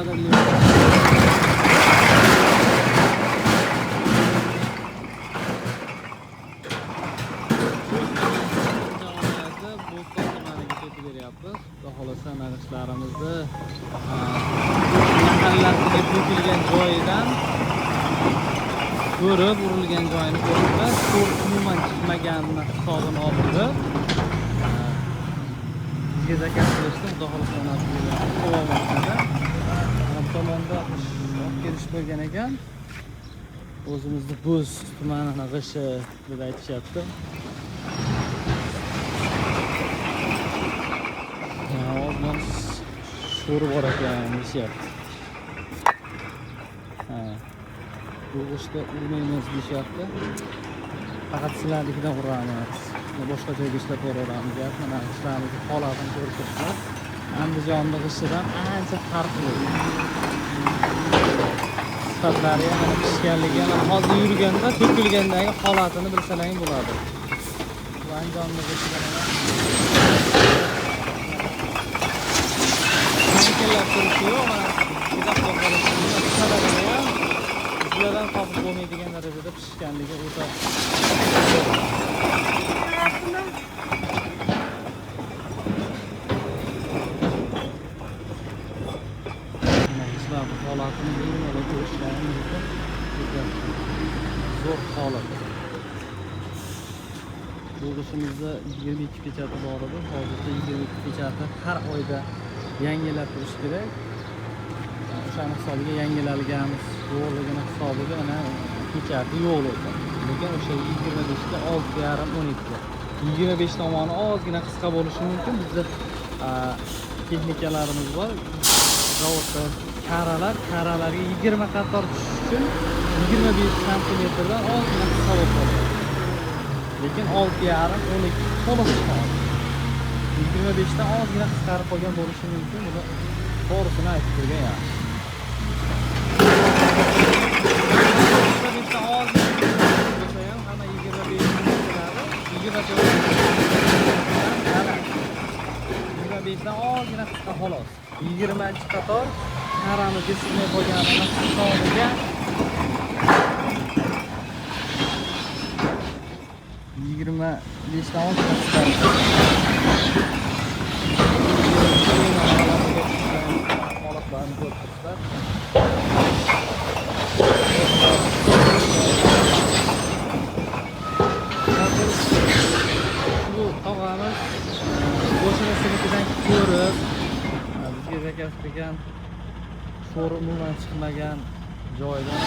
qadrli beryapmiz. Xudo xolasa naqshlarimizni mahallasiga to'kilgan joyidan ko'rib, urilgan joyini ko'riblar. To'r umuman chiqmaganini hisobini oldi. Bizga zakaz qilishdi, xudo xolasa nasib qilmoqda. Mana bu tomonda olib kelish bo'lgan ekan. O'zimizni Bo'z tumanining g'ishi deb aytishyapti. Sho'ri bor ekan deyishyapti. Bu ishda urmaymiz deyishyapti. Faqat sizlarnikidan uramiz. Boshqa joyga ishlab boraveramiz. Mana ishlarimizni holatini ko'rib turibsiz. Andijonning g'ishidan ancha farqli. Sifatlari ham pishganligi ham hozir yurganda to'kilgandagi holatini bilsalaring bo'ladi. Bu Andijonning g'ishidan kelib turibdi, mana uzoq qolishini sababini ham sizlardan topib bo'lmaydigan darajada pishganligi o'ta. Mana holatini bemalol ko'rishlaringiz mumkin. Zo'r holat. Bu ishimizda 22 pechati bor edi. Hozirda 22 pechati har oyda yangilab turish kerak. O'sha hisobiga yangilanganmiz yo'qligini hisobiga mana pechati yo'q ekan. Lekin o'sha 25 ga 6,5 12. 25 tomoni ozgina qisqa bo'lishi mumkin. Bizda texnikalarimiz bor. Zavodda karalarga 20 qator tushish uchun 25 santimetrdan ozgina qisqa bo'ladi. Lekin 6,5 12 to'liq chiqadi. 25 dan ozgina qisqarib qolgan bo'lishi mumkin. Buni to'g'risini aytib turgan yaxshi. 25 dan ozgina bo'lsa ham hamma 25 bo'ladi. 25 dan ozgina qisqa xolos. 20-qator karamiz kesilmay qolganini hisobiga 25 dan ozgina qisqarib bu tog'amiz qo'shnisinikidan ko'rib bizga zakaz qilgan sho'ri umuman chiqmagan joydan